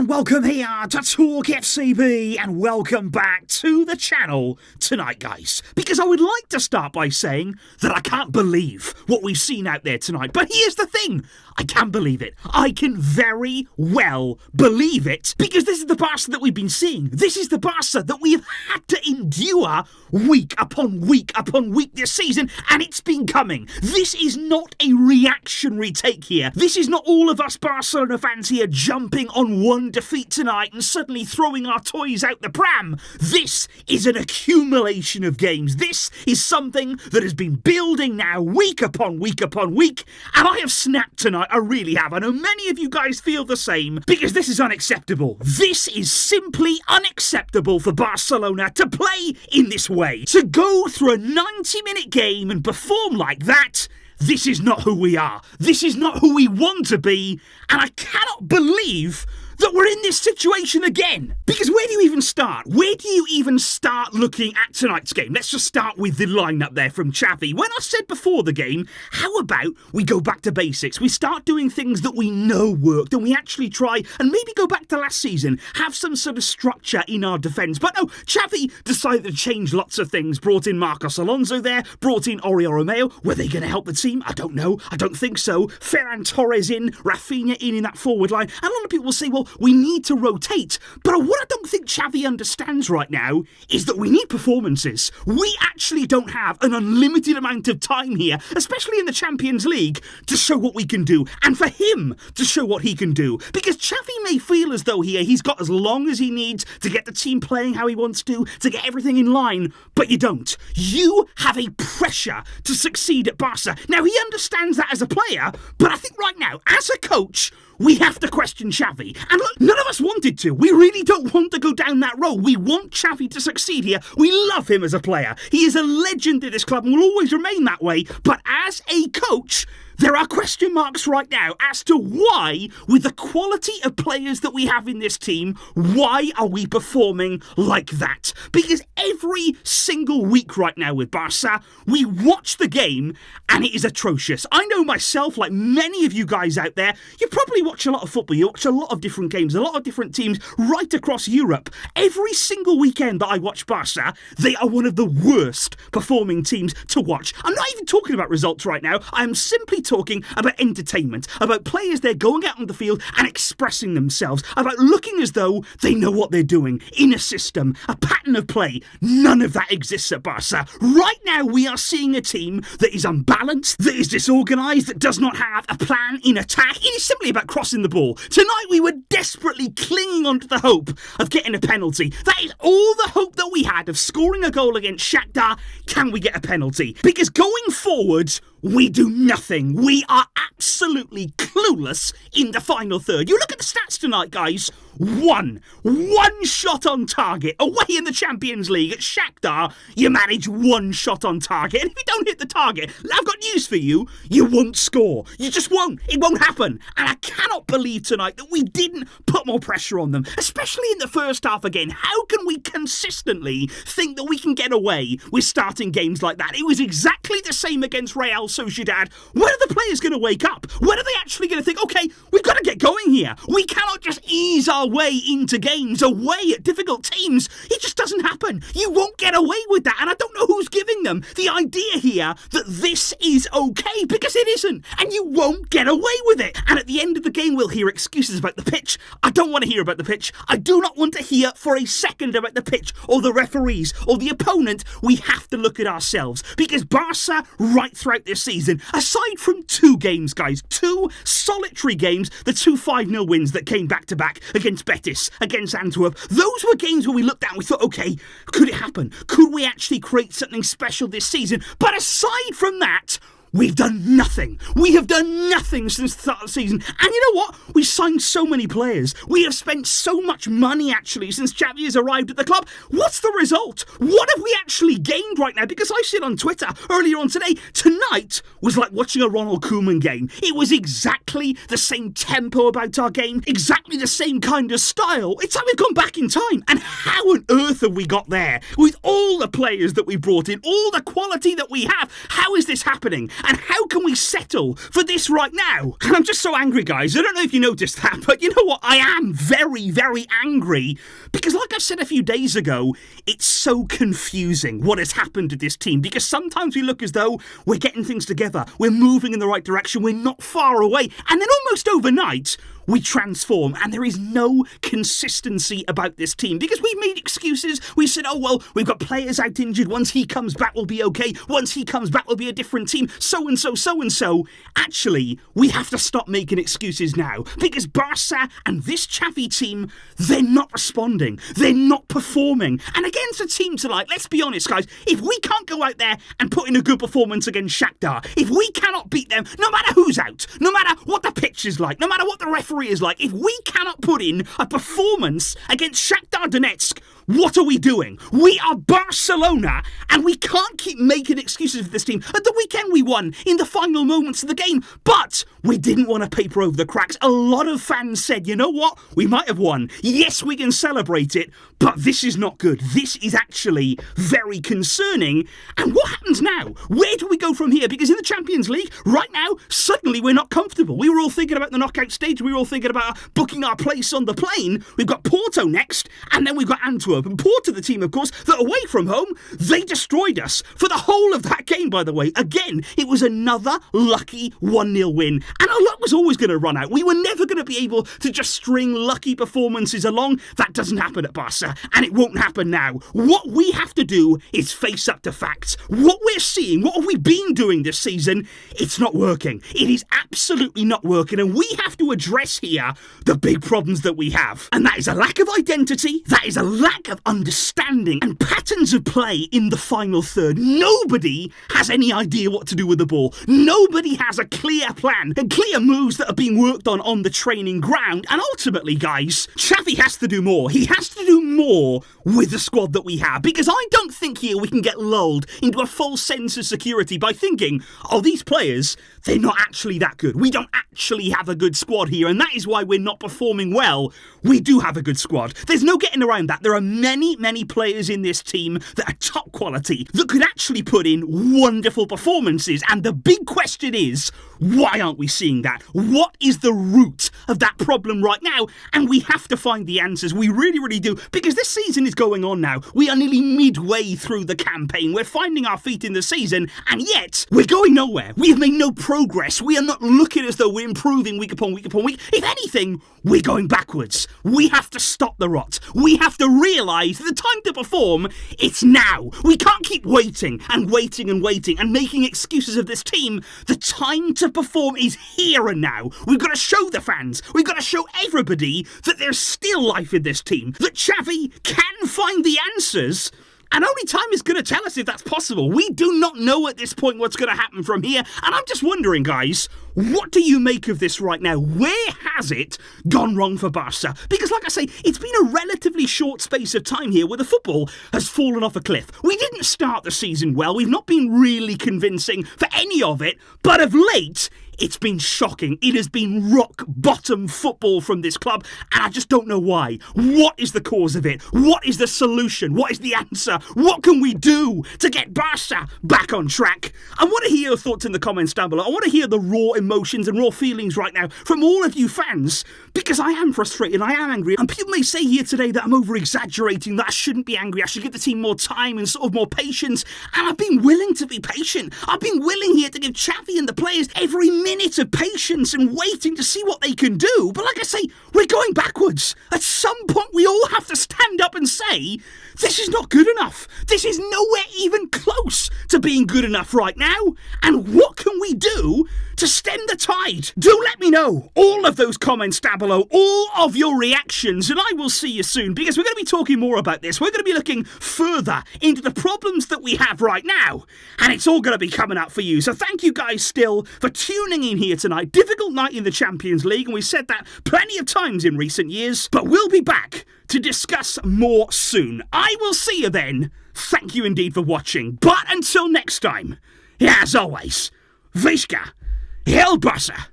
and welcome here to TalkFCB, and welcome back to the channel tonight, guys. Because I would like to start by saying that I can't believe what we've seen out there tonight. But here's the thing, I can believe it. I can very well believe it, because this is the Barça that we've been seeing. This is the Barça that we have had to endure week upon week upon week this season, and it's been coming. This is not a reactionary take here. This is not all of us Barcelona fans here jumping on one defeat tonight and suddenly throwing our toys out the pram. This is an accumulation of games. This is something that has been building now week upon week upon week, and I have snapped tonight. I really have. I know many of you guys feel the same, because this is unacceptable. This is simply unacceptable for Barcelona to play in this way. To go through a 90-minute game and perform like that, this is not who we are. This is not who we want to be, and I cannot believe that we're in this situation again. Because where do you even start? Where do you even start looking at tonight's game? Let's just start with the lineup there from Xavi. When I said before the game, how about we go back to basics? We start doing things that we know worked, and we actually try and maybe go back to last season, have some sort of structure in our defence. But no, Xavi decided to change lots of things. Brought in Marcos Alonso there, brought in Oriol Romeo. Were they going to help the team? I don't know. I don't think so. Ferran Torres in, Rafinha in that forward line. And a lot of people will say, well, we need to rotate. But what I don't think Xavi understands right now is that we need performances. We actually don't have an unlimited amount of time here, especially in the Champions League, to show what we can do, and for him to show what he can do. Because Xavi may feel as though here he's got as long as he needs to get the team playing how he wants to get everything in line, but you don't. You have a pressure to succeed at Barca. Now, he understands that as a player, but I think right now, as a coach, we have to question Xavi. And look, none of us wanted to. We really don't want to go down that road. We want Xavi to succeed here. We love him as a player. He is a legend at this club and will always remain that way. But as a coach, there are question marks right now as to why, with the quality of players that we have in this team, why are we performing like that? Because every single week right now with Barca, we watch the game and it is atrocious. I know myself, like many of you guys out there, you probably watch a lot of football, you watch a lot of different games, a lot of different teams right across Europe. Every single weekend that I watch Barca, they are one of the worst performing teams to watch. I'm not even talking about results right now. I am simply talking about entertainment, about players there going out on the field and expressing themselves, about looking as though they know what they're doing in a system, a pattern of play. None of that exists at Barca. Right now we are seeing a team that is unbalanced, that is disorganised, that does not have a plan in attack. It is simply about crossing the ball. Tonight we were desperately clinging on to the hope of getting a penalty. That is all the hope that we had of scoring a goal against Shakhtar. Can we get a penalty? Because going forward, we do nothing. We are absolutely clueless in the final third. You look at the stats tonight, guys. One shot on target. Away in the Champions League at Shakhtar, you manage one shot on target. And if you don't hit the target, I've got news for you. You won't score. You just won't. It won't happen. And I cannot believe tonight that we didn't put more pressure on them, especially in the first half again. How can we consistently think that we can get away with starting games like that? It was exactly the same against Real Sociedad. When are the players going to wake up? When are they actually going to think, okay, we've got to get going here. We cannot just ease our way into games, away at difficult teams. It just doesn't happen. You won't get away with that, and I don't know who's giving them the idea here that this is okay, because it isn't, and you won't get away with it. And at the end of the game, we'll hear excuses about the pitch. I don't want to hear about the pitch. I do not want to hear for a second about the pitch or the referees or the opponent. We have to look at ourselves, because Barca, right throughout this season, aside from two games, guys, two solitary games, the two 5-0 wins that came back-to-back against Betis, against Antwerp, those were games where we looked at and we thought, okay, could it happen? Could we actually create something special this season? But aside from that, we've done nothing. We have done nothing since the start of the season. And you know what? We signed so many players. We have spent so much money, actually, since Xavi has arrived at the club. What's the result? What have we actually gained right now? Because I said on Twitter earlier on today, tonight was like watching a Ronald Koeman game. It was exactly the same tempo about our game, exactly the same kind of style. It's like we've gone back in time. And how on earth have we got there? With all the players that we brought in, all the quality that we have, how is this happening? And how can we settle for this right now? And I'm just so angry, guys. I don't know if you noticed that, but you know what? I am very, very angry because like I said a few days ago, it's so confusing what has happened to this team because sometimes we look as though we're getting things together, we're moving in the right direction, we're not far away, and then almost overnight, we transform, and there is no consistency about this team because we've made excuses. We said, oh, well, we've got players out injured. Once he comes back, we'll be okay. Once he comes back, we'll be a different team. So-and-so, so-and-so. Actually, we have to stop making excuses now because Barça and this Xavi team, they're not responding. They're not performing. And against a team tonight, let's be honest, guys, if we can't go out there and put in a good performance against Shakhtar, if we cannot beat them, no matter who's out, no matter what the pitch is like, no matter what the referee is like, if we cannot put in a performance against Shakhtar Donetsk, what are we doing? We are Barcelona, and we can't keep making excuses for this team. At the weekend, we won in the final moments of the game, but we didn't want to paper over the cracks. A lot of fans said, you know what? We might have won. Yes, we can celebrate it, but this is not good. This is actually very concerning. And what happens now? Where do we go from here? Because in the Champions League, right now, suddenly we're not comfortable. We were all thinking about the knockout stage. We were all thinking about booking our place on the plane. We've got Porto next, and then we've got Antwerp. And Porto, the team, of course, that away from home, they destroyed us for the whole of that game, by the way. Again, it was another lucky 1-0 win. And our luck was always going to run out. We were never going to be able to just string lucky performances along. That doesn't happen at Barca, and it won't happen now. What we have to do is face up to facts. What we're seeing, what have we been doing this season, it's not working. It is absolutely not working, and we have to address here the big problems that we have. And that is a lack of identity, that is a lack of understanding and patterns of play in the final third. Nobody has any idea what to do with the ball. Nobody has a clear plan and clear moves that are being worked on the training ground. And ultimately, guys, Xavi has to do more. He has to do more with the squad that we have, because I don't think here we can get lulled into a false sense of security by thinking, oh, these players, they're not actually that good. We don't actually have a good squad here, and that is why we're not performing well. We do have a good squad. There's no getting around that. There are many, many players in this team that are top quality, that could actually put in wonderful performances, and the big question is, why aren't we seeing that? What is the root of that problem right now? And we have to find the answers. We really, really do, because this season is going on now. We are nearly midway through the campaign. We're finding our feet in the season, and yet we're going nowhere. We have made no progress. We are not looking as though we're improving week upon week upon week. If anything, we're going backwards. We have to stop the rot. We have to realise the time to perform, it's now. We can't keep waiting and waiting and waiting and making excuses of this team. The time to perform is here and now. We've got to show the fans, we've got to show everybody that there's still life in this team, that Xavi can find the answers. And only time is going to tell us if that's possible. We do not know at this point what's going to happen from here. And I'm just wondering, guys, what do you make of this right now? Where has it gone wrong for Barca? Because, like I say, it's been a relatively short space of time here where the football has fallen off a cliff. We didn't start the season well. We've not been really convincing for any of it. But of late, it's been shocking. It has been rock bottom football from this club, and I just don't know why. What is the cause of it? What is the solution? What is the answer? What can we do to get Barca back on track? I want to hear your thoughts in the comments down below. I want to hear the raw emotions and raw feelings right now from all of you fans, because I am frustrated, I am angry, and people may say here today that I'm over-exaggerating, that I shouldn't be angry, I should give the team more time and sort of more patience, and I've been willing to be patient. I've been willing here to give Xavi and the players every minute of patience and waiting to see what they can do. But like I say, we're going backwards. At some point, we all have to stand up and say, this is not good enough. This is nowhere even close to being good enough right now. And what can we do to stem the tide? Do let me know all of those comments down below, all of your reactions, and I will see you soon, because we're going to be talking more about this. We're going to be looking further into the problems that we have right now, and it's all going to be coming up for you. So thank you guys still for tuning in here tonight. Difficult night in the Champions League, and we've said that plenty of times in recent years, but we'll be back to discuss more soon. I will see you then. Thank you indeed for watching. But until next time, as always, Visca, El Barça.